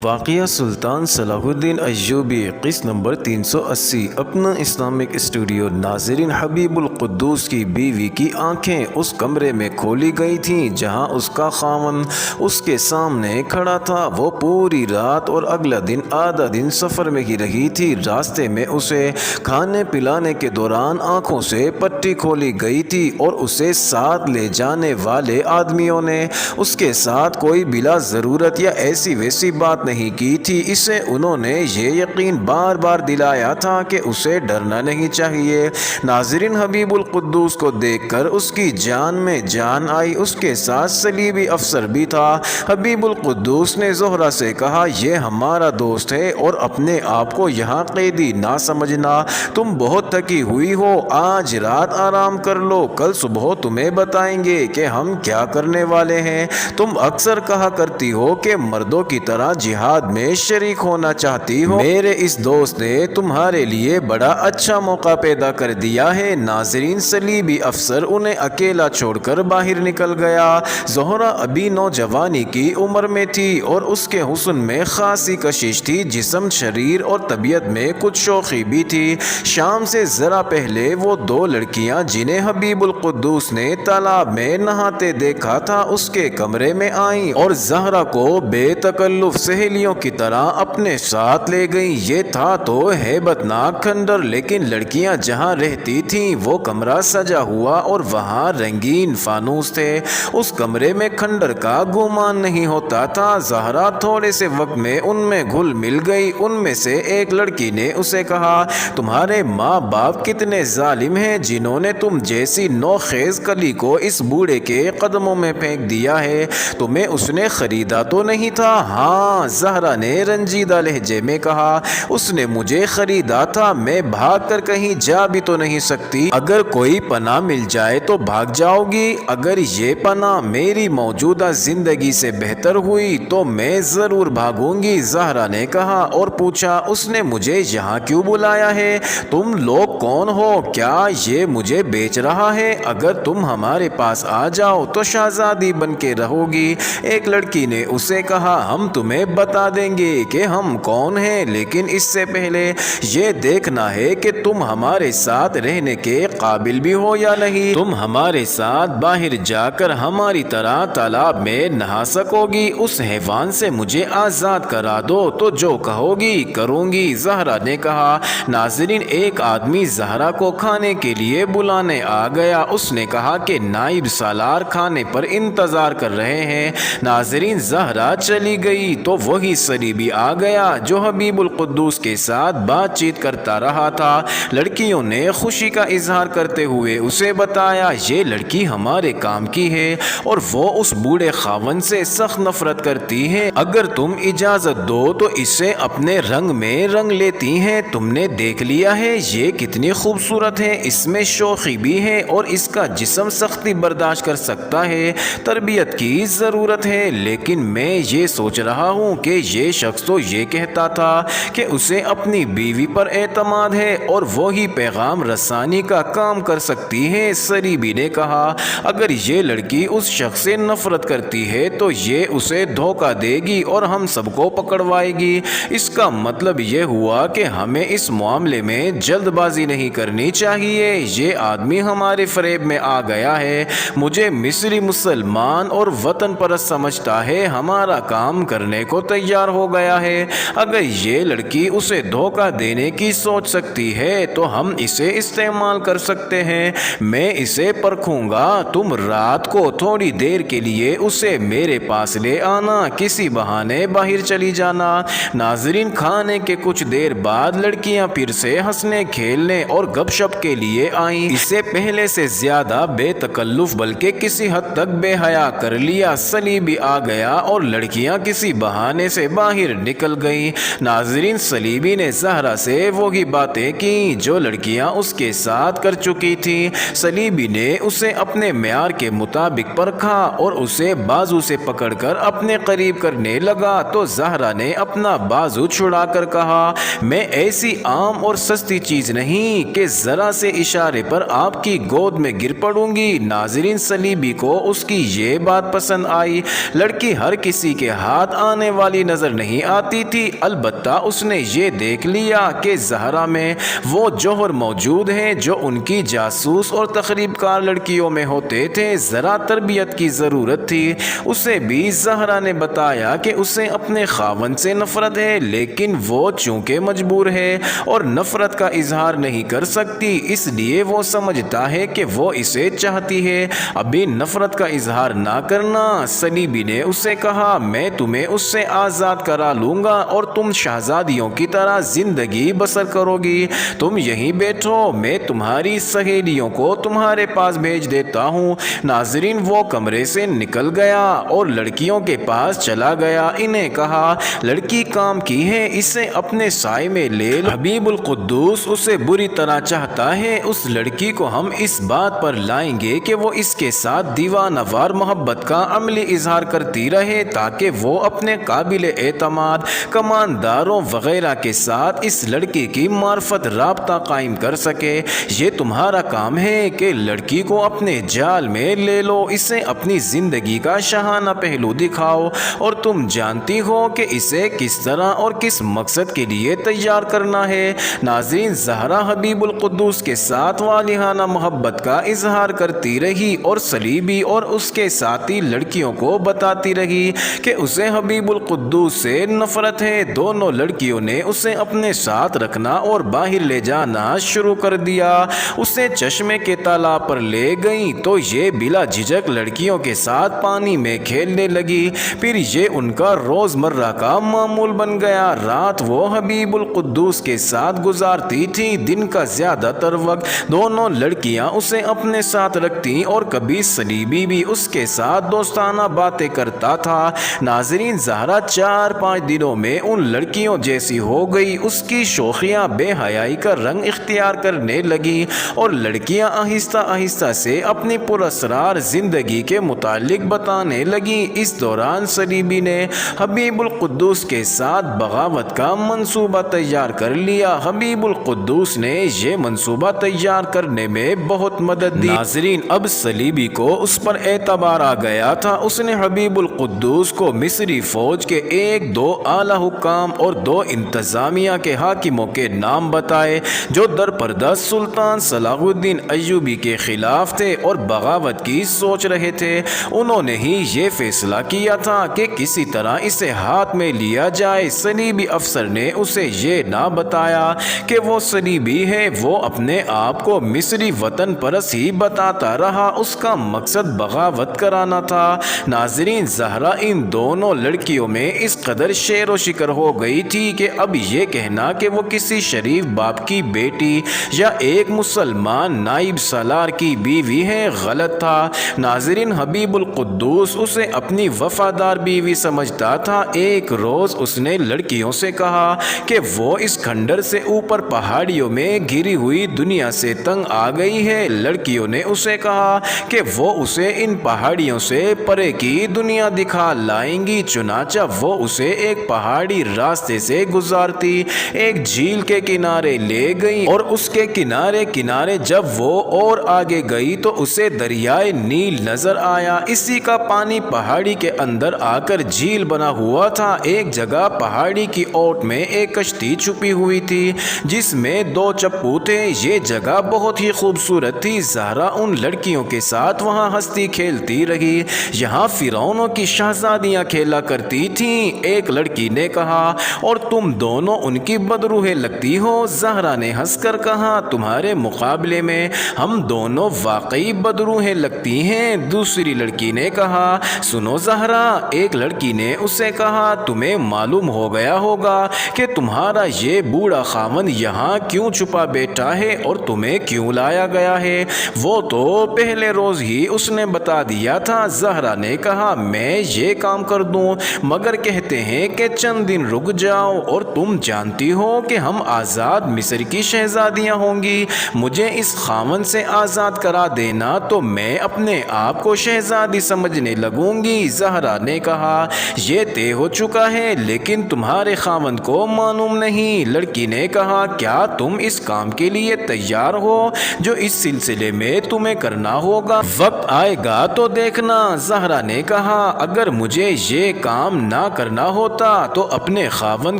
واقعہ سلطان صلاح الدین ایوبی قسط نمبر 380 اپنا اسلامک اسٹوڈیو۔ ناظرین، حبیب القدوس کی بیوی کی آنکھیں اس کمرے میں کھولی گئی تھیں جہاں اس کا خاوند اس کے سامنے کھڑا تھا۔ وہ پوری رات اور اگلا دن آدھا دن سفر میں ہی رہی تھی۔ راستے میں اسے کھانے پلانے کے دوران آنکھوں سے پٹی کھولی گئی تھی اور اسے ساتھ لے جانے والے آدمیوں نے اس کے ساتھ کوئی بلا ضرورت یا ایسی ویسی بات نہیں کی تھی۔ اسے انہوں نے یہ یقین بار بار دلایا تھا کہ اسے ڈرنا نہیں چاہیے۔ ناظرین، حبیب القدوس کو دیکھ کر اس کی جان میں جان آئی۔ اس کے ساتھ صلیبی افسر بھی تھا۔ حبیب القدوس نے زہرہ سے کہا، یہ ہمارا دوست ہے اور اپنے آپ کو یہاں قیدی نہ سمجھنا۔ تم بہت تھکی ہوئی ہو، آج رات آرام کر لو، کل صبح تمہیں بتائیں گے کہ ہم کیا کرنے والے ہیں۔ تم اکثر کہا کرتی ہو کہ مردوں کی طرح جہاد میں شریک ہونا چاہتی ہو۔ میرے اس دوست نے تمہارے لیے بڑا اچھا موقع پیدا کر دیا ہے۔ ناظرین، صلیبی افسر انہیں اکیلا چھوڑ کر باہر نکل گیا۔ زہرہ ابھی نوجوانی کی عمر میں تھی اور اس کے حسن میں خاصی کشش تھی۔ جسم شریر اور طبیعت میں کچھ شوخی بھی تھی۔ شام سے ذرا پہلے وہ دو لڑکیاں جنہیں حبیب القدوس نے تالاب میں نہاتے دیکھا تھا اس کے کمرے میں آئیں اور زہرہ کو بے تکلف سہیلیوں کی طرح اپنے ساتھ لے گئیں۔ یہ تھا تو ہیبت ناک کھنڈر، لیکن لڑکیاں جہاں رہتی تھیں وہ کمرہ سجا ہوا اور وہاں رنگین فانوس تھے۔ اس کمرے میں کھنڈر کا گمان نہیں ہوتا تھا۔ زہرہ تھوڑے سے وقت میں ان میں گھل مل گئی۔ ان میں سے ایک لڑکی نے اسے کہا، تمہارے ماں باپ کتنے ظالم ہیں جنہوں نے تم جیسی نوخیز کلی کو اس بوڑھے کے قدموں میں پھینک دیا ہے۔ تمہیں اس نے خریدا تو نہیں تھا؟ ہاں، زہرہ نے رنجیدہ لہجے میں کہا، اس نے مجھے خریدا تھا۔ میں بھاگ کر کہیں جا بھی تو نہیں سکتی۔ اگر کوئی پناہ مل جائے تو بھاگ جاؤ گی؟ اگر یہ پناہ میری موجودہ زندگی سے بہتر ہوئی تو میں ضرور بھاگوں گی، زہرہ نے کہا اور پوچھا، اس نے مجھے یہاں کیوں بلایا ہے؟ تم لوگ کون ہو؟ کیا یہ مجھے بیچ رہا ہے؟ اگر تم ہمارے پاس آ جاؤ تو شہزادی بن کے رہو گی۔ ایک لڑکی نے اسے کہا، ہم تمہیں بتا دیں گے کہ ہم کون ہیں، لیکن اس سے پہلے یہ دیکھنا ہے کہ تم ہمارے ساتھ رہنے کے قابل بھی ہو یا نہیں۔ تم ہمارے ساتھ باہر جا کر ہماری طرح تالاب میں نہا سکو گی؟ اس حیوان سے مجھے آزاد کرا دو تو جو کہو گی کروں گی، زہرہ نے کہا۔ ناظرین، ایک آدمی زہرہ کو کھانے کے لیے بلانے آ گیا۔ اس نے کہا کہ نائب سالار کھانے پر انتظار کر رہے ہیں۔ ناظرین، زہرہ چلی گئی تو وہی صلیبی آ گیا جو حبیب القدوس کے ساتھ بات چیت کرتا رہا تھا۔ لڑکیوں نے خوشی کا اظہار کرتے ہوئے اسے بتایا، یہ لڑکی ہمارے کام کی ہے اور وہ اس بوڑھے خاوند سے سخت نفرت کرتی ہے۔ اگر تم اجازت دو تو اسے اپنے رنگ میں رنگ لیتی ہیں۔ تم نے دیکھ لیا ہے یہ کتنی خوبصورت ہے، اس میں شوخی بھی ہے اور اس کا جسم سختی برداشت کر سکتا ہے۔ تربیت کی ضرورت ہے، لیکن میں یہ سوچ رہا ہوں کہ یہ شخص تو یہ کہتا تھا کہ اسے اپنی بیوی پر اعتماد ہے اور وہی پیغام رسانی کا کام کر سکتی ہے، صلیبی نے کہا۔ اگر یہ لڑکی اس شخص سے نفرت کرتی ہے تو یہ اسے دھوکہ دے گی اور ہم سب کو پکڑوائے گی۔ اس کا مطلب یہ ہوا کہ ہمیں اس معاملے میں جلد بازی نہیں کرنی چاہیے۔ یہ آدمی ہمارے فریب میں آ گیا ہے، مجھے مصری مسلمان اور وطن پرست سمجھتا ہے، ہمارا کام کرنے کو تیار ہو گیا ہے۔ اگر یہ لڑکی اسے دھوکہ دینے کی سوچ سکتی ہے تو ہم اسے استعمال کر سکتے ہیں۔ میں اسے پرکھوں گا۔ تم رات کو تھوڑی دیر کے لیے اسے میرے پاس لے آنا، کسی بہانے باہر چلی جانا۔ ناظرین، کھانے کے کچھ دیر بعد لڑکیاں پھر سے ہنسنے کھیلنے اور گپ شپ کے لیے آئیں۔ اسے پہلے سے زیادہ بے تکلف بلکہ کسی حد تک بے حیا کر لیا۔ صلیبی آ گیا اور لڑکیاں کسی بہانے سے باہر نکل گئیں۔ ناظرین، صلیبی نے زہرہ سے وہی باتیں کیں جو لڑکیاں اس کے ساتھ کر چکی تھی۔ صلیبی نے اسے اپنے معیار کے مطابق پرکھا اور اسے بازو سے پکڑ کر اپنے قریب کرنے لگا تو زہرا نے اپنا بازو چھڑا کر کہا، میں ایسی عام اور سستی چیز نہیں کہ ذرا سے اشارے پر آپ کی گود میں گر پڑوں گی۔ ناظرین، صلیبی کو اس کی یہ بات پسند آئی۔ لڑکی ہر کسی کے ہاتھ آنے والی نظر نہیں آتی تھی، البتہ اس نے یہ دیکھ لیا کہ زہرا میں وہ جوہر موجود ہیں جو ان کی جاسوس اور تخریب کار لڑکیوں میں ہوتے تھے۔ ذرا تربیت کی ضرورت تھی۔ اسے بھی زہرا نے بتایا کہ اسے اپنے خاوند سے نفرت ہے، لیکن وہ چونکہ مجبور ہے اور نفرت کا اظہار نہیں کر سکتی، اس لیے وہ سمجھتا ہے کہ وہ اسے چاہتی ہے۔ ابھی نفرت کا اظہار نہ کرنا۔ صلیبی نے اسے کہا، میں تمہیں اس سے آزاد کرا لوں گا اور تم شہزادیوں کی طرح زندگی بسر کرو گی۔ تم یہیں بیٹھو، میں تمہاری سہیلیوں کو تمہارے پاس بھیج دیتا ہوں۔ ناظرین، وہ کمرے سے نکل گیا اور لڑکیوں کے پاس چلا گیا۔ انہیں کہا، لڑکی کام کی ہے، اسے اپنے سائے میں لے لو۔ حبیب القدوس اسے بری طرح چاہتا ہے۔ اس لڑکی کو ہم اس بات پر لائیں گے کہ وہ اس کے ساتھ دیوانہ وار محبت کا عملی اظہار کرتی رہے تاکہ وہ اپنے قابل اعتماد کمانداروں وغیرہ کے ساتھ اس لڑکی کی معرفت رابطہ قائم کر سکے۔ یہ تمہارا کام ہے کہ لڑکی کو اپنے جال میں لے لو، اسے اپنی زندگی کا شاہانہ پہلو دکھاؤ اور تم جانتی ہو کہ اسے کس طرح اور کس مقصد کے لیے تیار کرنا ہے۔ ناظرین، زہرا حبیب القدوس کے ساتھ والہانہ محبت کا اظہار کرتی رہی اور صلیبی اور اس کے ساتھی لڑکیوں کو بتاتی رہی کہ اسے حبیب القدوس سے نفرت ہے۔ دونوں لڑکیوں نے اسے اپنے ساتھ رکھنا اور باہر لے جانا شروع کر دیا۔ اسے چشمے کے تالاب پر لے گئیں تو یہ بلا جھجک لڑکیوں کے ساتھ پانی میں کھیلنے لگی۔ پھر یہ ان کا روزمرہ کا معمول بن گیا۔ رات وہ حبیب القدوس کے ساتھ گزارتی تھی، دن کا زیادہ تر وقت دونوں لڑکیاں اسے اپنے ساتھ رکھتی اور کبھی صلیبی بھی اس کے ساتھ دوستانہ باتیں کرتا تھا۔ ناظرین، زہرا 4-5 دنوں میں ان لڑکیوں جیسی ہو گئی۔ اس کی شوخیاں بے حیائی کا رنگ اختیار کرنے لگی اور لڑکیاں آہستہ آہستہ سے اپنی پراسرار زندگی کے متعلق بتانے لگیں۔ اس دوران صلیبی نے حبیب القدوس کے ساتھ بغاوت کا منصوبہ تیار کر لیا۔ حبیب القدوس نے یہ منصوبہ تیار کرنے میں بہت مدد دی۔ ناظرین، اب صلیبی کو اس پر اعتبار آ گیا تھا۔ اس نے حبیب القدوس کو مصری فوج کے 1-2 اعلیٰ حکام اور 2 انتظامیہ کے حاکموں کے نام بتائے جو درپردہ سلطان صلاح الدین ایوبی کے خلاف تھے اور بغاوت کی سوچ رہے تھے۔ انہوں نے ہی یہ فیصلہ کیا تھا کہ کسی طرح اسے ہاتھ میں لیا جائے۔ صلیبی افسر نے اسے یہ نہ بتایا کہ وہ صلیبی ہے، وہ اپنے آپ کو مصری وطن پرست ہی بتاتا رہا، اس کا مقصد بغاوت کرانا تھا۔ ناظرین، زہرا ان دونوں لڑکیوں میں اس قدر شیر و شکر ہو گئی تھی کہ اب یہ کہنا کہ وہ کسی شریف باپ کی بیٹی یا ایک مسلمان نائب سالار کی بیوی ہے غلط تھا۔ ناظرین، حبیب القدوس اسے اپنی وفادار بیوی سمجھتا تھا۔ ایک روز اس نے لڑکیوں سے کہا کہ وہ اس کھنڈر سے اوپر پہاڑیوں میں گھری ہوئی دنیا سے تنگ آ گئی ہے۔ لڑکیوں نے اسے کہا کہ وہ اسے ان پہاڑیوں سے پرے کی دنیا دکھا لائیں گی۔ چنانچہ وہ اسے ایک پہاڑی راستے سے گزارتی ایک جھیل کے کنارے لے گئیں اور اس کے کنارے کنارے جب وہ اور آگے گئی تو اسے دریائے نیل نظر آیا۔ اسی کا پانی پہاڑی کے اندر آ کر جھیل بنا ہوا تھا۔ ایک جگہ پہاڑی کی اوٹ میں ایک کشتی چھپی ہوئی تھی جس میں 2 چپو تھے۔ یہ جگہ بہت ہی خوبصورت تھی۔ زہرا ان لڑکیوں کے ساتھ وہاں ہنستی کھیلتی رہی۔ یہاں فرعونوں کی شہزادیاں کھیلا کرتی تھیں۔ ایک لڑکی نے کہا، اور تم دونوں ان کی بدروہیں لگتی ہو۔ زہرا نے ہنس کر کہا، تمہارے مقابلے میں ہم دونوں واقعی بدروہیں لگتی ہیں۔ دوسری لڑکی نے کہا، سنو زہرا، ایک لڑکی نے اسے کہا، تمہیں معلوم ہو گیا ہوگا کہ تمہارا یہ بوڑھا خاوند یہاں کیوں چھپا بیٹھا ہے اور تمہیں کیوں لایا گیا ہے؟ وہ تو پہلے روز ہی اس نے بتا دیا تھا۔ زہرا نے کہا، میں یہ کام کر دوں مگر کہتے ہیں کہ چند دن رک جاؤ، اور تم جانتی ہو کہ ہم آزاد مصر کی شہزادیاں ہوں گی۔ مجھے اس خاوند سے آزاد کرا دینا تو میں اپنے آپ کو شہزادی سمجھنے لگوں گی۔ زہرا نے کہا یہ طے ہو چکا ہے لیکن تمہارے خاوند کو معلوم نہیں۔ لڑکی نے کہا کیا تم اس کام کے لیے تیار ہو جو اس سلسلے میں تمہیں کرنا ہوگا؟ وقت آئے گا تو دیکھنا۔ زہرا نے کہا اگر مجھے یہ کام نہ کرنا ہوتا تو اپنے خاوند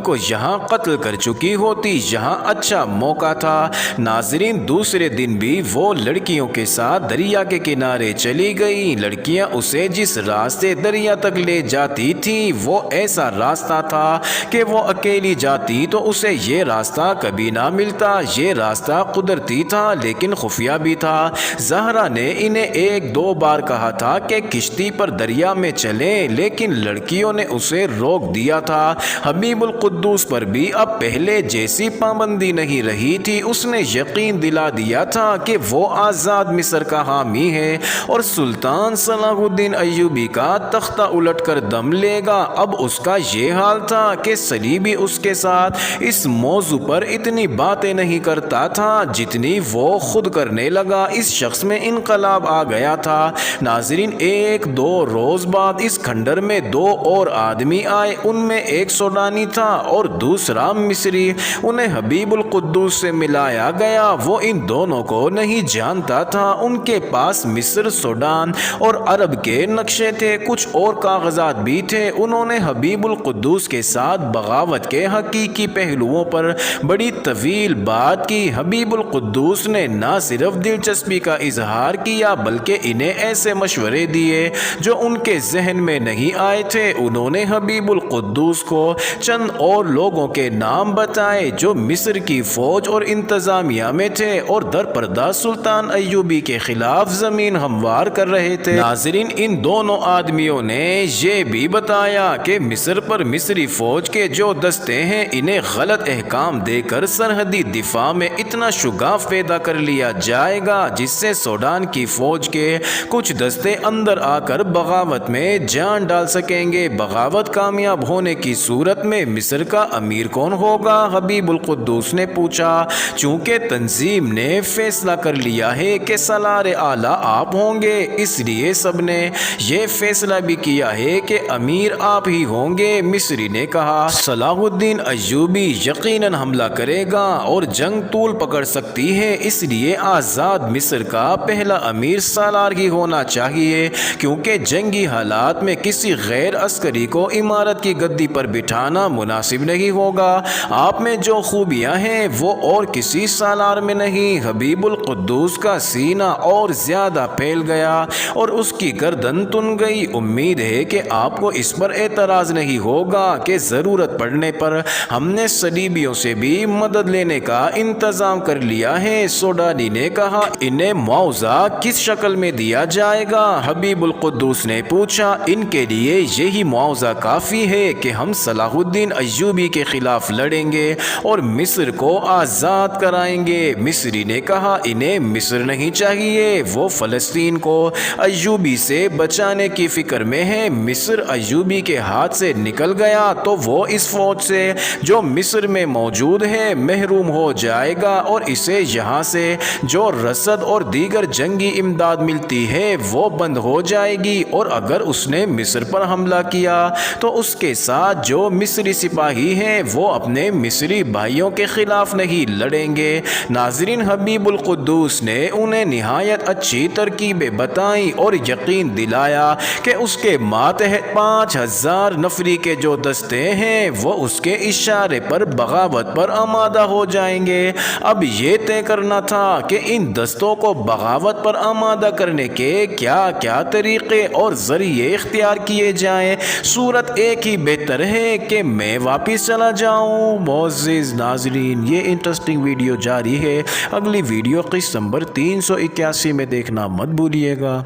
کو یہاں قتل کر چکی ہوتی، یہاں اچھا موقع تھا۔ ناظرین دوسرے دن بھی وہ لڑکیوں کے ساتھ دریا کے کنارے چلی گئی۔ لڑکیاں اسے جس راستے دریا تک لے جاتی تھیں وہ ایسا راستہ تھا کہ وہ اکیلی جاتی تو اسے یہ راستہ کبھی نہ ملتا۔ یہ راستہ قدرتی تھا لیکن خفیہ بھی تھا۔ زہرا نے انہیں ایک دو بار کہا تھا کہ کشتی پر دریا میں چلیں لیکن لڑکیوں نے اسے روک دیا تھا۔ حبیب القدوس پر بھی اب پہلے جیسی پابندی نہیں رہی تھی۔ اس نے یقین دلا دیا تھا کہ وہ آزاد مصر کا حامی ہے اور سلطان صلاح الدین ایوبی کا تختہ الٹ کر دم لے گا۔ اب اس کا یہ حال تھا کہ صلیبی اس کے ساتھ اس موضوع پر اتنی باتیں نہیں کرتا تھا جتنی وہ خود کرنے لگا۔ اس شخص میں انقلاب آ گیا تھا۔ ناظرین ایک دو روز بعد اس کھنڈر میں دو اور آدمی آئے، ان میں ایک سوڈانی تھا اور دوسرا مصری۔ انہیں حبیب القدوس سے ملایا گیا، وہ ان دونوں کو نہیں جانتا تھا۔ ان کے پاس مصر، سوڈان اور عرب کے نقشے تھے، کچھ اور کاغذات بھی تھے۔ انہوں نے حبیب القدوس کے ساتھ بغاوت کے حقیقی پہلوؤں پر بڑی طویل بات کی۔ حبیب القدوس نے نہ صرف دلچسپی کا اظہار کیا بلکہ انہیں ایسے مشورے دیے جو ان کے ذہن میں نہیں آئے تھے۔ انہوں نے حبیب القدوس کو چند اور لوگوں کے نام بتائے جو مصر کی فوج اور انتظامیہ میں تھے اور درپردہ سلطان ایوبی کے خلاف زمین ہموار کر رہے تھے۔ ناظرین ان دونوں آدمیوں نے یہ بھی بتایا کہ مصر پر مصری فوج کے جو دستے ہیں انہیں غلط احکام دے کر سرحدی دفاع میں اتنا شگاف پیدا کر لیا جائے گا جس سے سوڈان کی فوج کے کچھ دستے اندر آ کر بغاوت میں جان ڈال سکیں گے۔ بغاوت کامیاب ہونے کی صورت میں مصر کا امیر کون ہوگا؟ حبیب القدوس نے پوچھا۔ چونکہ تنظیم نے فیصلہ کر لیا ہے کہ سالار اعلیٰ آپ ہوں گے اس لیے سب نے یہ فیصلہ بھی کیا ہے کہ امیر آپ ہی ہوں گے۔ مصری نے کہا صلاح الدین ایوبی یقیناً حملہ کرے گا اور جنگ طول پکڑ سکتی ہے، اس لیے آزاد مصر کا پہلا امیر سالار ہی ہونا چاہیے کیونکہ جنگی حالات میں کسی غیر عسکری کو امارت کی گدی پر بٹھانا مناسب نہیں ہوگا۔ آپ میں جو خوبیاں ہیں وہ اور کسی سالار میں نہیں۔ حبیب القدوس کا سینہ اور زیادہ پھیل گیا اور اس کی گردن تن گئی۔ امید ہے کہ آپ کو اس پر اعتراض نہیں ہوگا کہ ضرورت پڑنے پر ہم نے صلیبیوں سے بھی مدد لینے کا انتظام کر لیا ہے۔ سوڈانی نے کہا انہیں معاوضہ کس شکل میں دیا جائے گا؟ حبیب القدوس نے پوچھا ان کے لیے یہی معاوضہ کافی ہے کہ ہم صلاح الدین ایوبی کے خلاف لڑیں گے اور مصر کو آزاد کرائیں گے۔ مصری نے کہا انہیں مصر نہیں چاہیے، وہ فلسطین کو ایوبی سے بچانے کی فکر میں ہیں۔ مصر ایوبی کے ہاتھ سے نکل گیا تو وہ اس فوج سے جو مصر میں موجود ہے محروم ہو جائے گا اور اسے یہاں سے جو رسد اور دیگر جنگی امداد ملتی ہے وہ بند ہو جائے گی، اور اگر اس نے مصر پر حملہ کیا تو اس کے ساتھ جو مصری سپاہی ہیں وہ اپنے مصری بھائیوں کے خلاف نہیں لڑیں گے۔ ناظرین حبیب القدوس نے انہیں نہایت اچھی ترکیبیں بتائیں اور یقین دلایا کہ اس کے ماتحت 5000 نفری کے جو دستے ہیں وہ اس کے اشارے پر بغاوت پر آمادہ ہو جائیں گے۔ اب یہ طے کرنا تھا کہ ان دستوں کو بغاوت پر آمادہ کرنے کے کیا کیا طریقے اور ذریعے اختیار کیے جائیں۔ صورت ایک ہی بہتر ہے کہ میں واپس چلا جاؤں۔ معزز ناظرین یہ انٹرسٹنگ ویڈیو جاری ہے، اگلی ویڈیو قسط نمبر 381 میں دیکھنا مت بھولیے گا۔